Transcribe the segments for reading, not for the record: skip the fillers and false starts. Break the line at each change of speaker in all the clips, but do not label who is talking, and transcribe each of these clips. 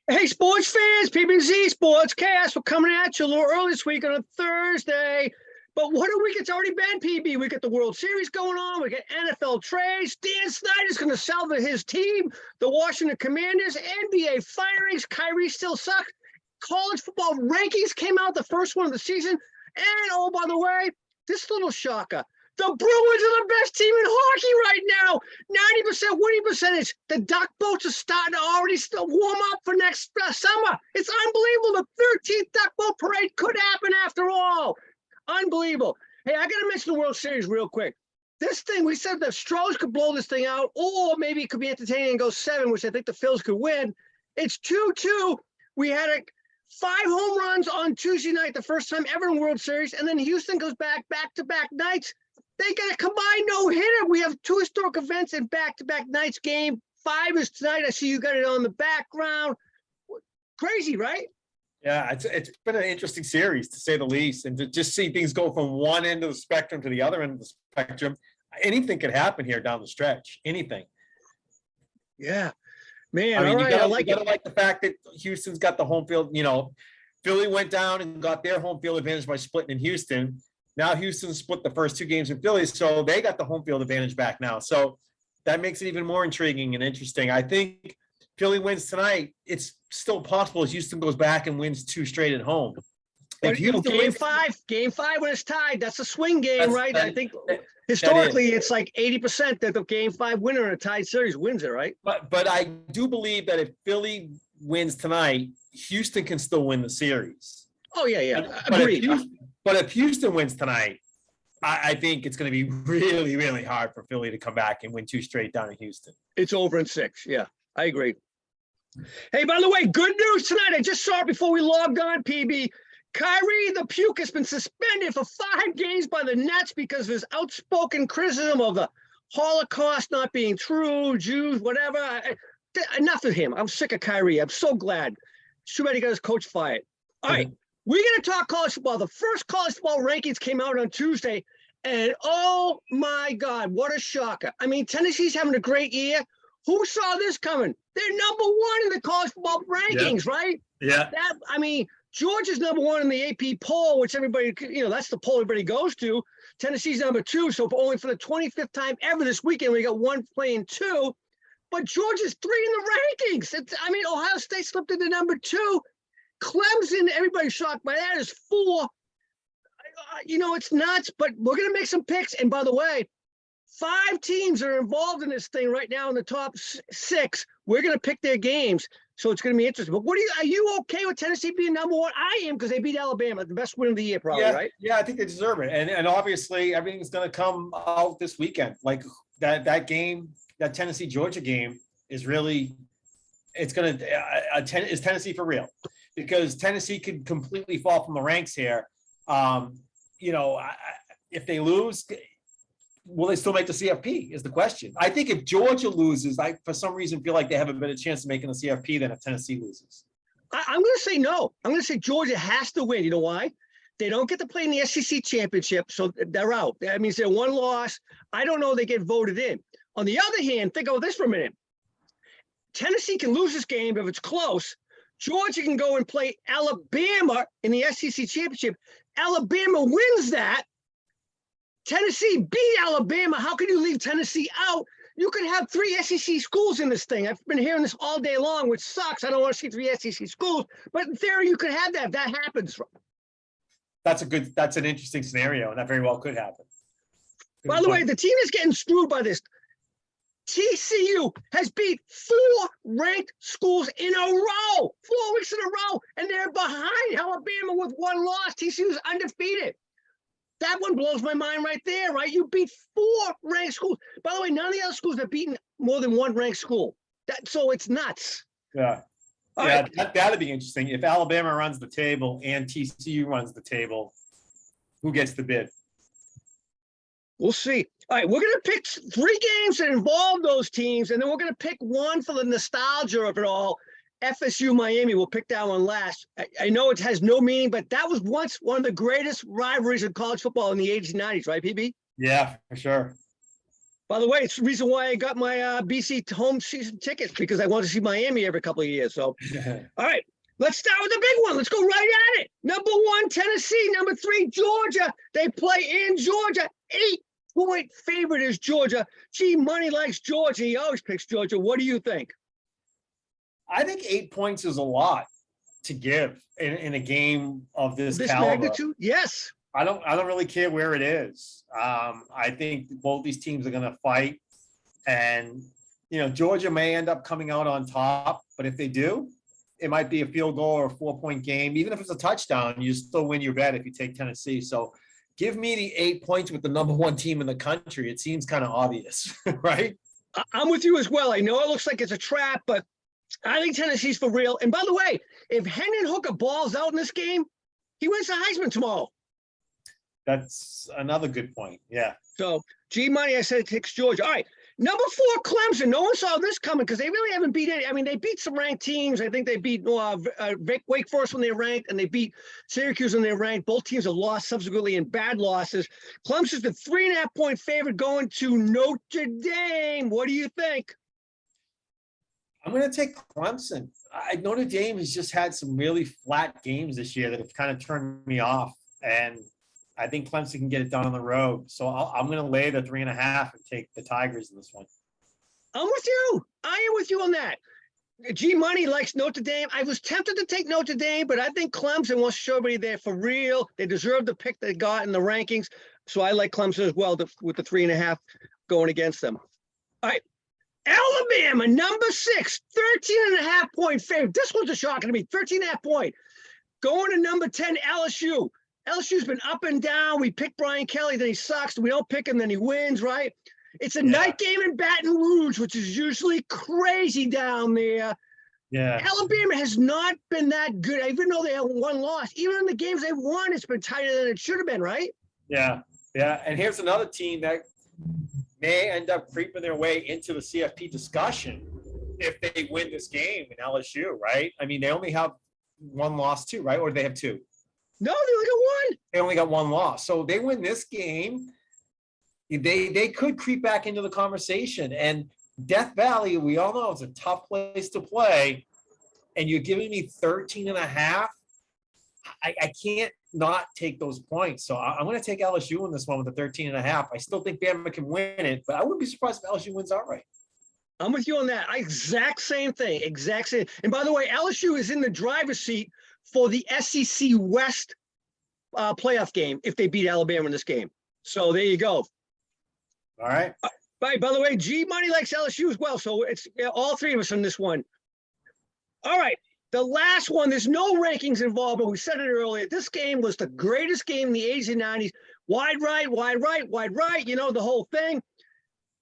Hey, sports fans, PBZ Sportscast. We're coming at you a little early this week on a Thursday. But what a week it's already been, PB. We got the World Series going on. We got NFL trades. Dan Snyder's going to sell his team, the Washington Commanders, NBA firings. Kyrie still sucks. College football rankings came out, the first one of the season. And, oh, by the way, this little shocker. The Bruins are the best team in hockey right now. 90% winning percentage. The duckboats are starting to already warm up for next summer. It's unbelievable. The 13th duckboat parade could happen after all. Unbelievable. Hey, I got to mention the World Series real quick. This thing, we said the Stros could blow this thing out, or maybe it could be entertaining and go 7, which I think the Phils could win. It's 2-2. We had 5 home runs on Tuesday night, the first time ever in World Series, and then Houston goes back-to-back nights. They got a combined no-hitter. We have 2 historic events in back-to-back nights. Game 5 is tonight. I see you got it on the background. Crazy, right?
Yeah, it's been an interesting series, to say the least. And to just see things go from one end of the spectrum to the other end of the spectrum, anything could happen here down the stretch. Anything.
Yeah. Man,
I mean,
all right,
you gotta like the fact that Houston's got the home field. You know, Philly went down and got their home field advantage by splitting in Houston. Now Houston split the first 2 games in Philly, so they got the home field advantage back now. So that makes it even more intriguing and interesting. I think Philly wins tonight. It's still possible as Houston goes back and wins 2 straight at home.
If game five when it's tied, that's a swing game, right? I think historically it's like 80% that the game 5 winner in a tied series wins it, right?
But I do believe that if Philly wins tonight, Houston can still win the series.
Oh, yeah.
Agreed. But if Houston wins tonight, I think it's going to be really, really hard for Philly to come back and win 2 straight down in Houston.
It's over in 6. Yeah, I agree. Hey, by the way, good news tonight. I just saw it before we logged on, PB. Kyrie the Puke has been suspended for 5 games by the Nets because of his outspoken criticism of the Holocaust not being true, Jews, whatever. Enough of him. I'm sick of Kyrie. I'm so glad. Too bad he got his coach fired. All right. We're going to talk college football. The first college football rankings came out on Tuesday, and oh, my God, what a shocker. I mean, Tennessee's having a great year. Who saw this coming? They're number 1 in the college football rankings, right?
Yeah.
Georgia's number 1 in the AP poll, which everybody, that's the poll everybody goes to. Tennessee's number 2, so only for the 25th time ever this weekend, we got 1 playing 2. But Georgia's 3 in the rankings. Ohio State slipped into number 2. Clemson, everybody's shocked by that, is 4. It's nuts, but we're going to make some picks. And by the way, 5 teams are involved in this thing right now in the top 6. We're going to pick their games, so it's going to be interesting. But are you okay with Tennessee being number 1? I am, because they beat Alabama, the best win of the year, probably, right?
Yeah, I think they deserve it. And obviously, everything's going to come out this weekend. Like that game, that Tennessee-Georgia game is really, it's going to, is Tennessee for real? Because Tennessee could completely fall from the ranks here. If they lose, will they still make the CFP is the question. I think if Georgia loses, I, for some reason, feel like they have a better chance of making the CFP than if Tennessee loses.
I'm going to say no. I'm going to say Georgia has to win. You know why? They don't get to play in the SEC championship, so they're out. That means they're 1 loss. I don't know they get voted in. On the other hand, think about this for a minute. Tennessee can lose this game if it's close. Georgia can go and play Alabama in the SEC championship. Alabama wins that. Tennessee beat Alabama. How can you leave Tennessee out? You could have 3 SEC schools in this thing. I've been hearing this all day long, which sucks. I don't want to see 3 SEC schools, but in theory, you could have that if that happens.
That's an interesting scenario, and that very well could happen.
By the way, the team is getting screwed by this. TCU has beat 4 ranked schools in a row, 4 weeks in a row, and they're behind Alabama with 1 loss. TCU is undefeated. That one blows my mind right there, right? You beat 4 ranked schools. By the way, none of the other schools have beaten more than 1 ranked school. So it's nuts.
Yeah. Right. That'd be interesting. If Alabama runs the table and TCU runs the table, who gets the bid?
We'll see. All right, we're going to pick 3 games that involve those teams, and then we're going to pick one for the nostalgia of it all. FSU Miami, we'll pick that one last. I know it has no meaning, but that was once one of the greatest rivalries in college football in the 80s and 90s, right, PB?
Yeah, for sure.
By the way, it's the reason why I got my BC home season tickets, because I want to see Miami every couple of years. So, all right, let's start with the big one. Let's go right at it. Number 1, Tennessee. Number 3, Georgia. They play in Georgia. 8-point favorite is Georgia. Gee, money likes Georgia. He always picks Georgia. What do you think?
I think 8 points is a lot to give in a game of this caliber.
Magnitude? Yes.
I don't really care where it is. I think both these teams are going to fight, and Georgia may end up coming out on top, but if they do, it might be a field goal or a 4-point game. Even if it's a touchdown, you still win your bet if you take Tennessee. So give me the 8 points with the number 1 team in the country. It seems kind of obvious, right?
I'm with you as well. I know it looks like it's a trap, but I think Tennessee's for real. And by the way, if Hendon Hooker balls out in this game, he wins the Heisman tomorrow.
That's another good point. Yeah.
So, G-Money, I said it takes Georgia. All right. Number 4, Clemson. No one saw this coming because they really haven't beat any. I mean, they beat some ranked teams. I think they beat Wake Forest when they ranked, and they beat Syracuse when they ranked. Both teams have lost subsequently in bad losses. Clemson's the 3.5-point favorite going to Notre Dame. What do you think?
I'm going to take Clemson. Notre Dame has just had some really flat games this year that have kind of turned me off, and I think Clemson can get it done on the road. So I'm going to lay the 3.5 and take the Tigers in this one.
I'm with you. I am with you on that. G-Money likes Notre Dame. I was tempted to take Notre Dame, but I think Clemson wants to show everybody they're for real. They deserve the pick they got in the rankings. So I like Clemson as well with the 3.5 going against them. All right. Alabama, number 6, 13.5-point favorite. This one's a shocker to me. 13.5 point. Going to number 10, LSU. LSU's been up and down. We pick Brian Kelly, then he sucks. We don't pick him, then he wins, right? It's a night game in Baton Rouge, which is usually crazy down there.
Yeah.
Alabama has not been that good, even though they have one loss. Even in the games they've won, it's been tighter than it should have been, right?
Yeah. Yeah. And here's another team that may end up creeping their way into the CFP discussion if they win this game in LSU, right? I mean, they only have one loss too, right? Or do they have 2?
No, they only got 1.
They only got 1 loss. So they win this game, they could creep back into the conversation. And Death Valley, we all know, is a tough place to play. And you're giving me 13.5. I can't not take those points. So I'm going to take LSU in this one with the 13.5. I still think Bama can win it, but I wouldn't be surprised if LSU wins outright.
I'm with you on that. Exact same thing. Exact same. And by the way, LSU is in the driver's seat for the SEC West playoff game if they beat Alabama in this game. So there you go.
All right.
By the way, G-Money likes LSU as well. So it's all 3 of us in this one. All right. The last one, there's no rankings involved, but we said it earlier. This game was the greatest game in the 80s and 90s. Wide right, wide right, wide right, the whole thing.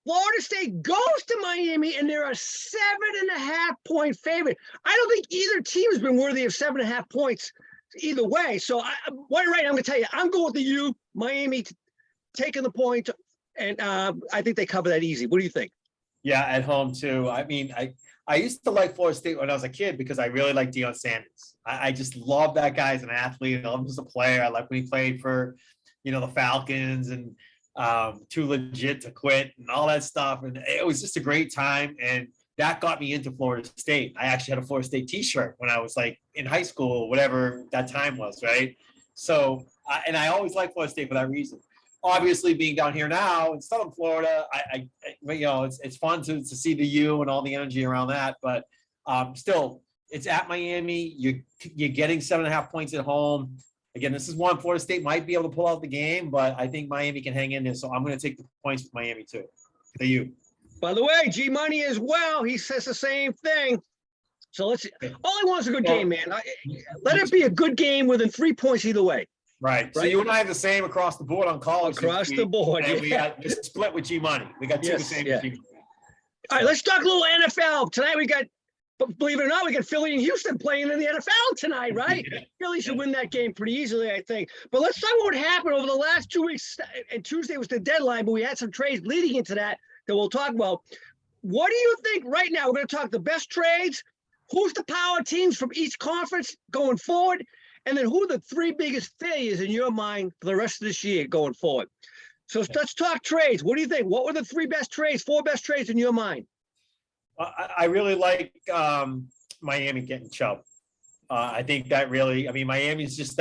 Florida State goes to Miami, and they're a 7.5-point favorite. I don't think either team has been worthy of 7.5 points either way. So, wide right, I'm going to tell you, I'm going with the U, Miami taking the point, and I think they cover that easy. What do you think?
Yeah, at home too. I mean, I used to like Florida State when I was a kid because I really liked Deion Sanders. I just love that guy as an athlete. I love him as a player. I like when he played for, the Falcons and Too Legit to Quit and all that stuff. And it was just a great time. And that got me into Florida State. I actually had a Florida State t-shirt when I was like in high school, whatever that time was, right? So, and I always liked Florida State for that reason. Obviously, being down here now in Southern Florida, it's fun to see the U and all the energy around that. But still, it's at Miami. You're getting 7.5 points at home. Again, this is one Florida State might be able to pull out the game, but I think Miami can hang in there. So I'm going to take the points with Miami too. The U.
By the way, G-Money as well. He says the same thing. So let's see. All I want is a good game, man. Let it be a good game within 3 points either way.
Right. So you and I have the same across the board on college.
Across the board.
And we got this split with G-Money. We got 2 the same.
Yeah. All right, let's talk a little NFL. Tonight we got, believe it or not, we got Philly and Houston playing in the NFL tonight, right? Yeah. Philly should win that game pretty easily, I think. But let's talk about what happened over the last 2 weeks. And Tuesday was the deadline, but we had some trades leading into that we'll talk about. What do you think right now? We're going to talk the best trades. Who's the power teams from each conference going forward? And then who are the 3 biggest failures in your mind for the rest of this year going forward? So let's talk trades. What do you think? What were the four best trades in your mind?
I really like Miami getting Chubb. I think that really, I mean, Miami's just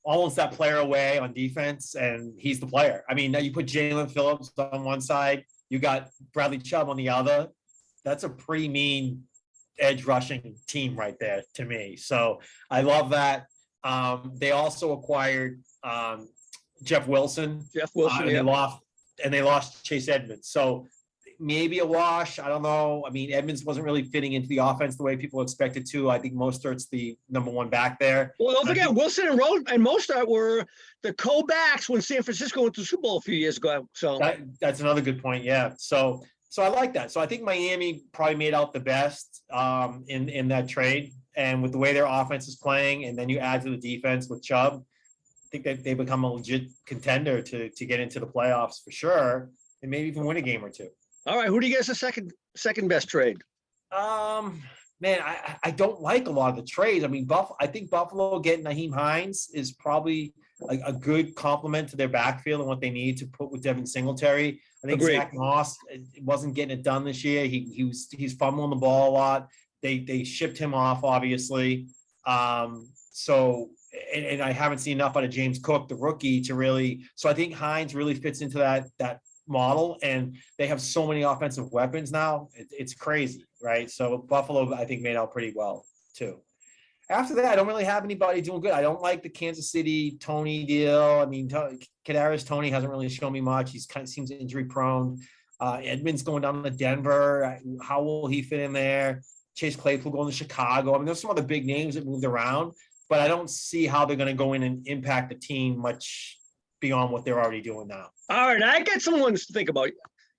almost that player away on defense, and he's the player. I mean, now you put Jalen Phillips on one side, you got Bradley Chubb on the other. That's a pretty mean edge rushing team right there to me. So I love that. They also acquired Jeff Wilson. And they lost Chase Edmonds. So maybe a wash. I don't know. I mean, Edmonds wasn't really fitting into the offense the way people expected to. I think Mostert's the number one back there.
Well, don't forget, Wilson and Mostert were the co-backs when San Francisco went to the Super Bowl a few years ago. So
that's another good point. Yeah. So I like that. So I think Miami probably made out the best in that trade. And with the way their offense is playing, and then you add to the defense with Chubb, I think that they become a legit contender to get into the playoffs for sure, and maybe even win a game or two.
All right, who do you guess the second best trade?
Man, I don't like a lot of the trades. I mean, I think Buffalo getting Nyheim Hines is probably a good complement to their backfield and what they need to put with Devin Singletary. I think Zach Moss wasn't getting it done this year. He's fumbling the ball a lot. They shipped him off, obviously. So I haven't seen enough out of James Cook, the rookie, to really. So I think Hines really fits into that model, and they have so many offensive weapons now. It's crazy, right? So Buffalo, I think, made out pretty well too. After that, I don't really have anybody doing good. I don't like the Kansas City Tony deal. I mean, Kadarius Toney hasn't really shown me much. He's kind of seems injury prone. Edmonds going down to Denver. How will he fit in there? Chase Claypool going to Chicago. I mean, there's some other big names that moved around, but I don't see how they're going to go in and impact the team much beyond what they're already doing now.
All right, I got some ones to think about.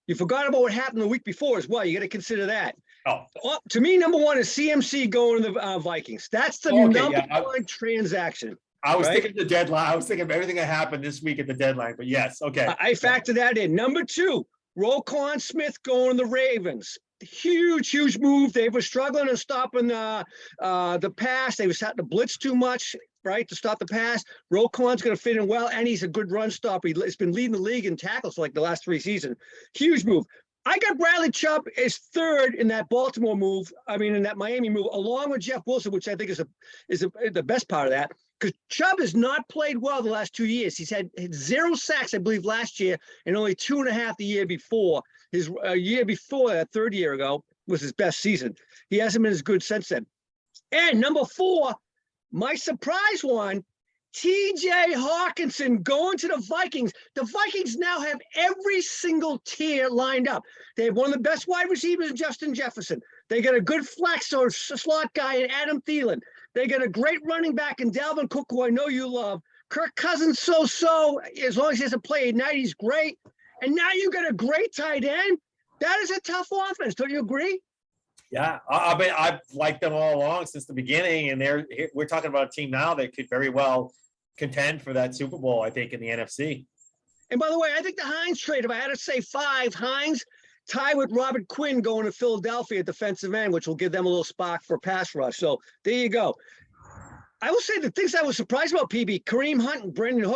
You forgot about what happened the week before as well. You got to consider that. Well, to me, number one is CMC going to the Vikings. That's the number one transaction.
I was thinking the deadline. I was thinking of everything that happened this week at the deadline, but yes, okay.
I factored that in. Number two, Roquan Smith going to the Ravens. Huge move. They were struggling and stopping the pass. They was having to blitz too much, right, to stop the pass. Roquan's going to fit in well, and he's a good run stopper. He's been leading the league in tackles for like the last 3 seasons. Huge move. I got Bradley Chubb as third in that Baltimore move. I mean, in that Miami move, along with Jeff Wilson, which I think is the best part of that. Because Chubb has not played well the last 2 years. He's had 0 sacks, I believe, last year, and only 2.5 the year before. His year before that, third year ago, was his best season. He hasn't been as good since then. And number 4, my surprise one, TJ Hawkinson going to the Vikings. The Vikings now have every single tier lined up. They have one of the best wide receivers, Justin Jefferson. They got a good flex or slot guy in Adam Thielen. They got a great running back in Dalvin Cook, who I know you love. Kirk Cousins, so-so. As long as he hasn't played at night, he's great. And now you got a great tight end. That is a tough offense. Don't you agree?
Yeah, I mean, I've liked them all along since the beginning, and we're talking about a team now that could very well contend for that Super Bowl, I think, in the NFC.
And by the way, I think the Hines trade, if I had to say 5, Hines tie with Robert Quinn going to Philadelphia at defensive end, which will give them a little spark for pass rush. So there you go. I will say the things I was surprised about, PB, Kareem Hunt and Brandon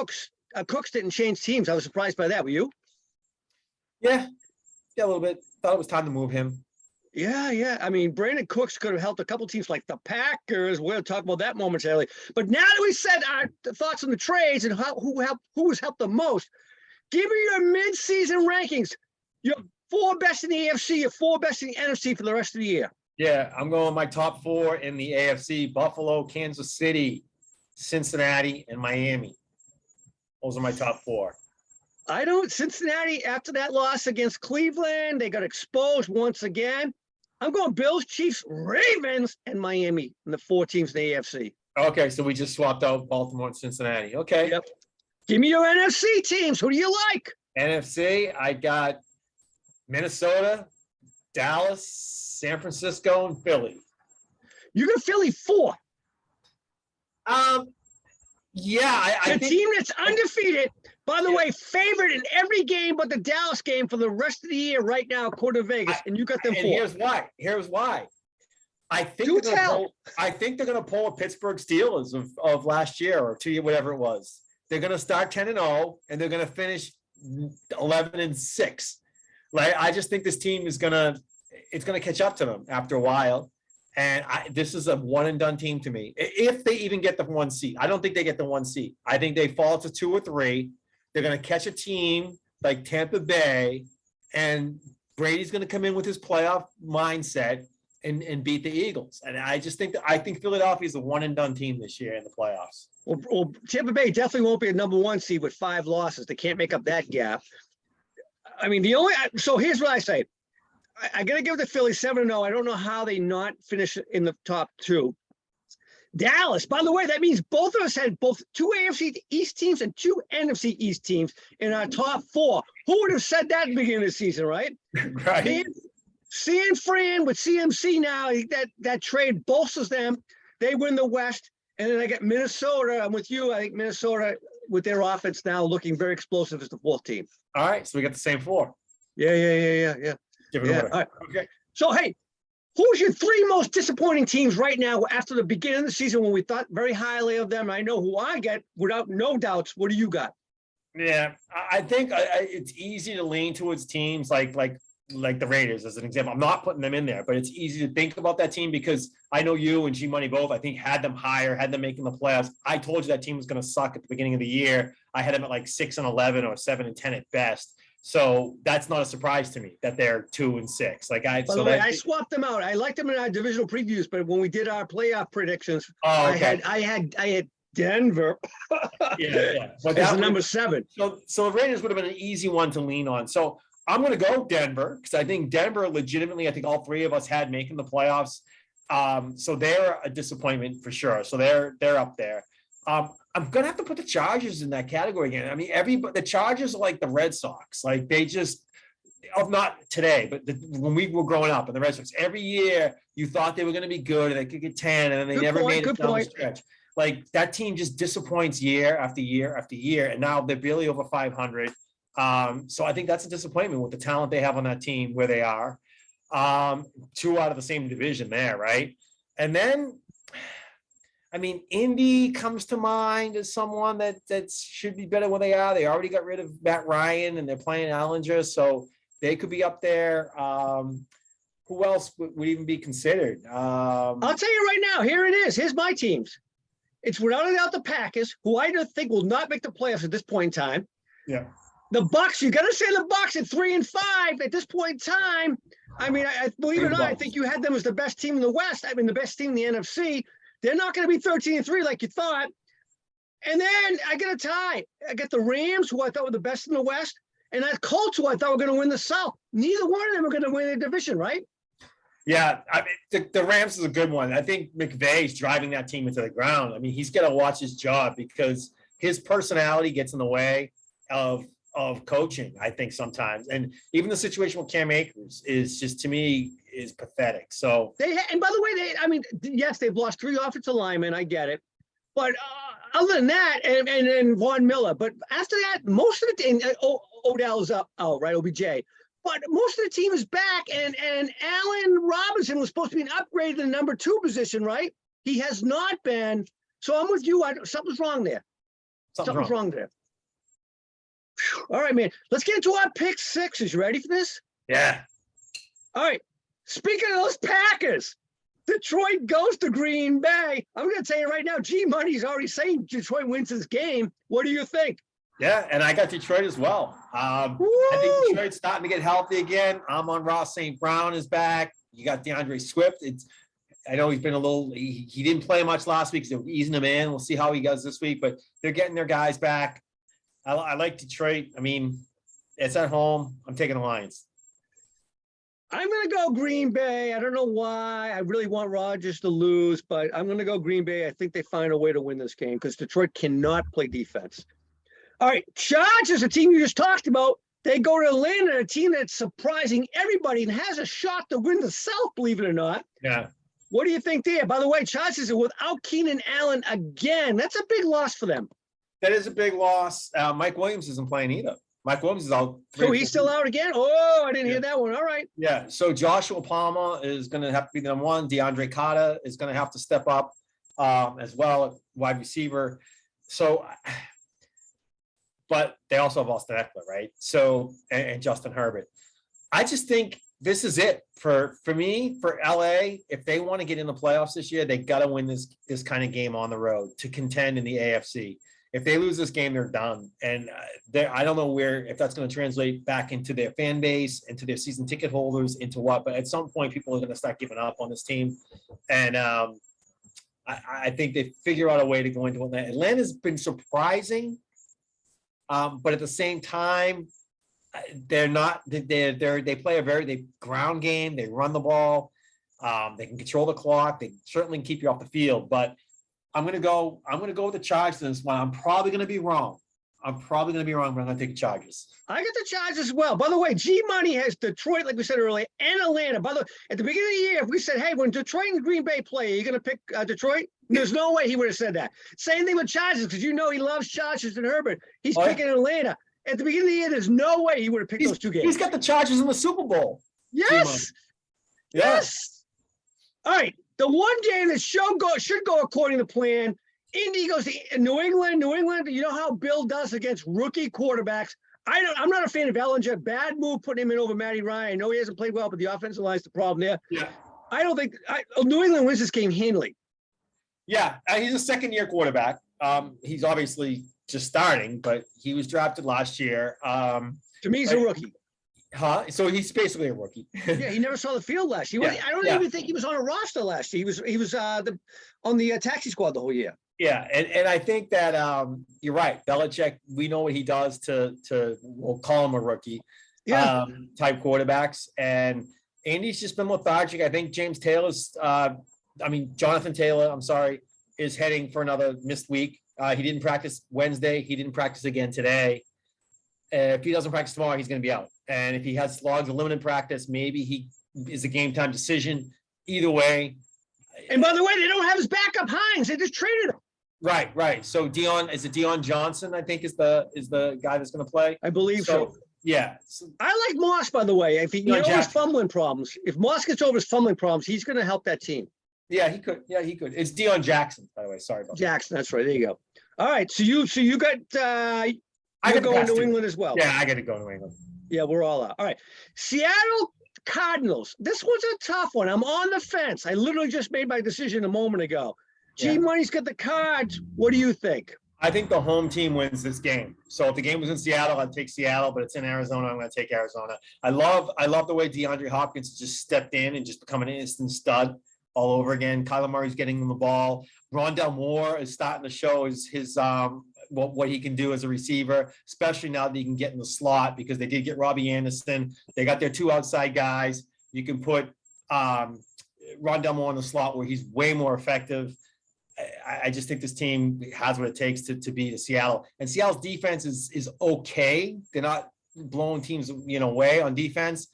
Cooks didn't change teams. I was surprised by that. Were you?
Yeah, a little bit. Thought it was time to move him.
Yeah. I mean, Brandon Cooks could have helped a couple teams like the Packers. We'll talk about that momentarily. But now that we said our thoughts on the trades and who was helped the most, give me your mid-season rankings. Your 4 best in the AFC, your 4 best in the NFC for the rest of the year.
Yeah, I'm going my top 4 in the AFC: Buffalo, Kansas City, Cincinnati, and Miami. Those are my top 4.
Cincinnati, after that loss against Cleveland, they got exposed once again. I'm going Bills, Chiefs, Ravens, and Miami in the 4 teams in the AFC.
Okay, so we just swapped out Baltimore and Cincinnati. Okay.
Yep. Give me your NFC teams. Who do you like?
NFC, I got Minnesota, Dallas, San Francisco, and Philly.
You got Philly 4.
Yeah, I think
team that's undefeated, by the way, favorite in every game but the Dallas game for the rest of the year right now, according to Vegas, and you got them 4.
Here's why. I think they're going to pull a Pittsburgh Steelers of last year or 2 year, whatever it was. They're going to start 10-0, and they're going to finish 11-6. Like, I just think this team is it's gonna catch up to them after a while. And this is a one and done team to me. If they even get the 1 seed, I don't think they get the 1 seed. I think they fall to 2 or 3. They're gonna catch a team like Tampa Bay, and Brady's gonna come in with his playoff mindset and beat the Eagles. And I just think I think Philadelphia is a one and done team this year in the playoffs.
Well, Tampa Bay definitely won't be a number 1 seed with 5 losses. They can't make up that gap. I mean, so here's what I say. I got to give the Phillies 7-0. I don't know how they not finish in the top 2. Dallas, by the way, that means both of us had both 2 AFC East teams and 2 NFC East teams in our top 4. Who would have said that at the beginning of the season, right?
Right.
San Fran with CMC now, that trade bolsters them. They win the West. And then I got Minnesota. I'm with you. I think Minnesota, with their offense now, looking very explosive as the 4th team.
All right. So we got the same 4.
Yeah.
Give it away.
All right.
Okay.
So, hey, who's your 3 most disappointing teams right now after the beginning of the season when we thought very highly of them? I know who I get without no doubts. What do you got?
Yeah, I think it's easy to lean towards teams like the Raiders as an example. I'm not putting them in there, but it's easy to think about that team because I know you and G Money both, I think, had them higher, had them making the playoffs. I told you that team was going to suck at the beginning of the year. I had them at like 6-11 or 7-10 at best. So that's not a surprise to me that they're 2-6. Like
By the way, I swapped them out. I liked them in our divisional previews, but when we did our playoff predictions,
okay.
I had Denver.
Yeah. But
that's number 7.
So the Raiders would have been an easy one to lean on. So I'm going to go Denver because I think Denver legitimately, I think all 3 of us had making the playoffs. So they're a disappointment for sure. So they're up there. I'm going to have to put the Chargers in that category again. I mean, the Chargers are like the Red Sox. Like they just, not today, but when we were growing up and the Red Sox, every year you thought they were going to be good and they could get 10 and then they never made it down the stretch. Like that team just disappoints year after year after year. And now they're barely over 500. So I think that's a disappointment with the talent they have on that team where they are. 2 out of the same division there, right? And then, I mean, Indy comes to mind as someone that should be better where they are. They already got rid of Matt Ryan and they're playing Allinger, so they could be up there. Who else would even be considered?
I'll tell you right now, here it is. Here's my teams. It's without a doubt the Packers, who I don't think will not make the playoffs at this point in time.
Yeah.
The Bucs, you got to say the Bucs at 3-5 at this point in time. I mean, I believe it or not, I think you had them as the best team in the West. I mean, the best team in the NFC. They're not going to be 13-3 like you thought. And then I get a tie. I get the Rams, who I thought were the best in the West, and that Colts, who I thought were going to win the South. Neither one of them are going to win the division, right?
Yeah, I mean, the Rams is a good one. I think McVay's driving that team into the ground. I mean, he's got to watch his job because his personality gets in the way of coaching, I think, sometimes. And even the situation with Cam Akers is just, to me, is pathetic. So
and by the way, yes, they've lost 3 offensive linemen. I get it. But other than that, and Von Miller, but after that, most of the team, Odell's out, right? OBJ. But most of the team is back, and Allen Robinson was supposed to be an upgrade to the number 2 position, right? He has not been. So I'm with you. Something's wrong there. Something's wrong there. All right, man. Let's get into our pick 6. You ready for this?
Yeah.
All right. Speaking of those Packers, Detroit goes to Green Bay. I'm going to tell you right now, G Money's already saying Detroit wins this game. What do you think?
Yeah, and I got Detroit as well. I think Detroit's starting to get healthy again. Amon-Ra St. Brown is back. You got DeAndre Swift. I know he's been he didn't play much last week, so they're easing him in. We'll see how he does this week, but they're getting their guys back. I like Detroit. I mean, it's at home. I'm taking the Lions.
I'm going to go Green Bay. I don't know why. I really want Rodgers to lose, but I'm going to go Green Bay. I think they find a way to win this game because Detroit cannot play defense. All right, Chargers, a team you just talked about. They go to Atlanta, a team that's surprising everybody and has a shot to win the South, believe it or not.
Yeah.
What do you think there? By the way, Chargers are without Keenan Allen again. That's a big loss for them.
That is a big loss. Mike Williams isn't playing either. Mike Williams is out.
So he's still out again? Oh, I didn't hear that one. All right.
Yeah. So Joshua Palmer is going to have to be the number 1. DeAndre Carter is going to have to step up as well at wide receiver. So but they also have Austin Eckler, right? So, and Justin Herbert. I just think this is it for me, for LA. If they want to get in the playoffs this year, they got to win this kind of game on the road to contend in the AFC. If they lose this game, they're done. And I don't know if that's going to translate back into their fan base, into their season ticket holders, into what. But at some point, people are going to start giving up on this team. And I think they figure out a way to go into Atlanta. Atlanta's been surprising, but at the same time, they're not. They play they ground game. They run the ball. They can control the clock. They certainly can keep you off the field. But I'm gonna go with the Chargers in this one. I'm probably gonna be wrong. But I'm gonna take the Chargers.
I get the Chargers as well. By the way, G Money has Detroit, like we said earlier, and Atlanta. By the way, at the beginning of the year, if we said, "Hey, when Detroit and Green Bay play, are you gonna pick Detroit?" There's no way he would have said that. Same thing with Chargers, because he loves Chargers and Herbert. He's picking Atlanta. At the beginning of the year, there's no way he would have picked those two games.
He's got the Chargers in the Super Bowl.
Yes. Yes. All right. The one game that should go according to plan. Indy goes to New England. New England, you know how Bill does against rookie quarterbacks. I'm not a fan of Ellinger. Bad move putting him in over Matty Ryan. I know he hasn't played well, but the offensive line's the problem there.
Yeah.
I don't think New England wins this game handily.
Yeah, he's a second-year quarterback. He's obviously just starting, but he was drafted last year.
To me, he's a rookie.
So he's basically a rookie.
Yeah, he never saw the field last year. I don't even think he was on a roster last year. He was on the taxi squad the whole year.
Yeah, and I think that you're right. Belichick, we know what he does to we'll call him a rookie.
Yeah.
Type quarterbacks, and Andy's just been lethargic. I think Jonathan Taylor, I'm sorry, is heading for another missed week. He didn't practice Wednesday. He didn't practice again today. If he doesn't practice tomorrow, he's going to be out. And if he has logs of limited practice, maybe he is a game time decision. Either way.
And by the way, they don't have his backup Hines. They just traded him.
Right. So Deion Johnson, I think is the guy that's going to play.
I believe so.
Yeah.
I like Moss, by the way. If he his fumbling problems, if Moss gets over his fumbling problems, he's going to help that team.
Yeah, he could. It's Deion Jackson, by the way. Sorry about
Jackson. That's right. There you go. All right. So you got I could go New England as well.
Yeah, I got to go New England.
Yeah, we're all out. All right. Seattle Cardinals. This was a tough one. I'm on the fence. I literally just made my decision a moment ago. G Money's got the Cards. What do you think?
I think the home team wins this game. So if the game was in Seattle, I'd take Seattle, but it's in Arizona. I'm going to take Arizona. I love the way DeAndre Hopkins just stepped in and just become an instant stud all over again. Kyler Murray's getting him the ball. Rondell Moore is starting to show his what he can do as a receiver, especially now that he can get in the slot, because they did get Robbie Anderson. They got their two outside guys. You can put Rondell Moore in the slot where he's way more effective. I just think this team has what it takes to beat Seattle. And Seattle's defense is okay. They're not blowing teams away on defense.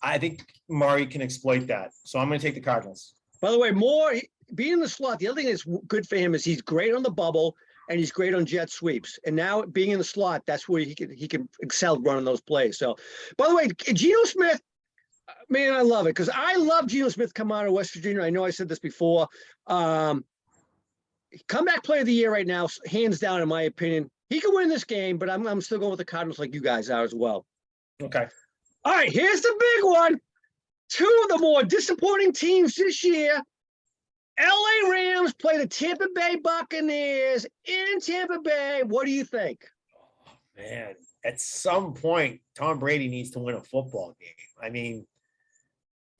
I think Murray can exploit that. So I'm going to take the Cardinals.
By the way, Moore being in the slot, the other thing that's good for him is he's great on the bubble and he's great on jet sweeps. And now being in the slot, that's where he can excel running those plays. So, by the way, Geno Smith, man, I love it because I love Geno Smith coming out of West Virginia. I know I said this before. Comeback player of the year right now, hands down, in my opinion. He can win this game, but I'm still going with the Cardinals like you guys are as well.
Okay.
All right, here's the big one. Two of the more disappointing teams this year. LA Rams play the Tampa Bay Buccaneers in Tampa Bay. What do you think?
Oh, man, at some point, Tom Brady needs to win a football game. I mean,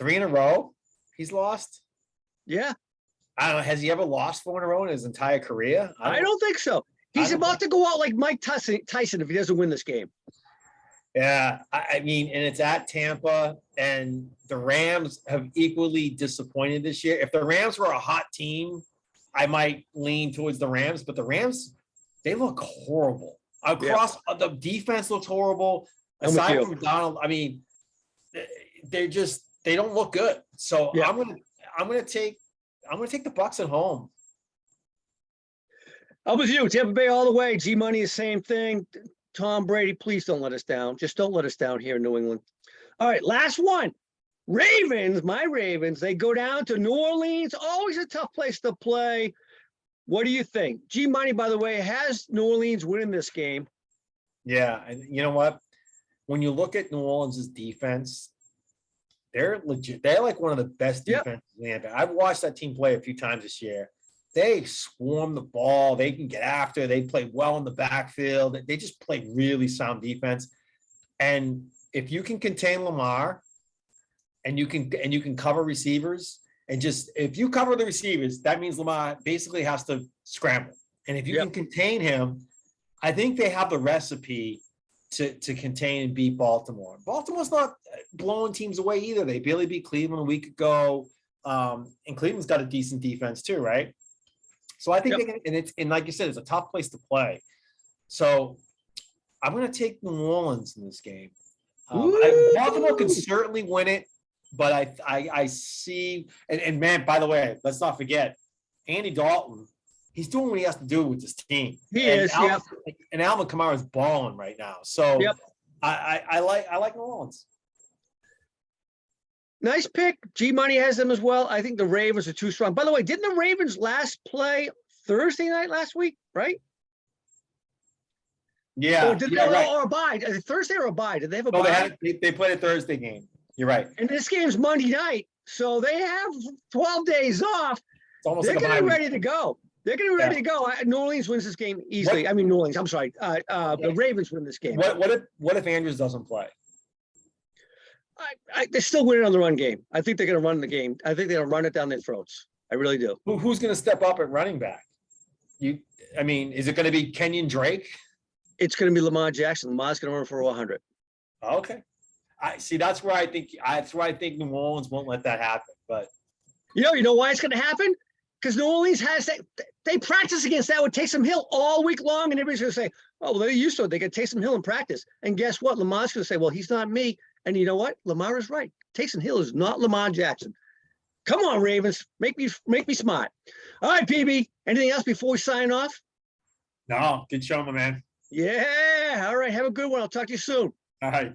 3 in a row he's lost?
Yeah.
I don't know. Has he ever lost 4 in a row in his entire career?
I don't think so. He's about to go out like Mike Tyson if he doesn't win this game.
Yeah, I mean, and it's at Tampa, and the Rams have equally disappointed this year. If the Rams were a hot team, I might lean towards the Rams, but the Rams, they look horrible. The defense looks horrible. Aside from Donald, I mean, they don't look good. So I'm gonna take the Bucs at home.
I'm with you, Tampa Bay all the way. G Money, the same thing. Tom Brady, please don't let us down. Just don't let us down here in New England. All right, last one. Ravens, my Ravens, they go down to New Orleans. Always a tough place to play. What do you think? G Money, by the way, has New Orleans winning this game.
Yeah, and you know what? When you look at New Orleans' defense, they're legit. They're like one of the best
Yep.
defenses in the NBA. I've watched that team play a few times this year. They swarm the ball. They can get after. They play well in the backfield. They just play really sound defense. And if you can contain Lamar, and you can cover receivers, and just if you cover the receivers, that means Lamar basically has to scramble. And if you can contain him, I think they have the recipe to contain and beat Baltimore. Baltimore's not blowing teams away either. They barely beat Cleveland a week ago. And Cleveland's got a decent defense too, right? So I think they can, and like you said, it's a tough place to play. So I'm going to take New Orleans in this game. Baltimore can certainly win it, but I see, and man, by the way, let's not forget, Andy Dalton, he's doing what he has to do with this team. And Alvin Kamara is balling right now. So I like New Orleans.
Nice pick. G-Money has them as well. I think the Ravens are too strong. By the way, didn't the Ravens last play Thursday night last week, right?
Yeah.
Or did they or a bye? Thursday or a bye? Did they have a bye?
They played a Thursday game. You're right.
And this game's Monday night. So they have 12 days off.
It's almost
They're
like
going to be ready to go. They're going to be ready to go. New Orleans wins this game easily. I mean, New Orleans. I'm sorry. The Ravens win this game.
What if Andrews doesn't play?
They're still winning on the run game. I think they're going to run the game. I think they're going to run it down their throats. I really do.
Who's going to step up at running back? I mean, is it going to be Kenyon Drake?
It's going to be Lamar Jackson. Lamar's going to run for 100.
Okay. I see. That's where I think New Orleans won't let that happen. But
you know why it's going to happen? Because New Orleans has that. They practice against that with Taysom Hill all week long, and everybody's going to say, "Oh, well, they're used to it. They get Taysom Hill in practice." And guess what? Lamar's going to say, "Well, he's not me." And you know what? Lamar is right. Taysom Hill is not Lamar Jackson. Come on, Ravens. Make me smart. All right, PB. Anything else before we sign off?
No, good show, my man.
Yeah. All right. Have a good one. I'll talk to you soon.
All right.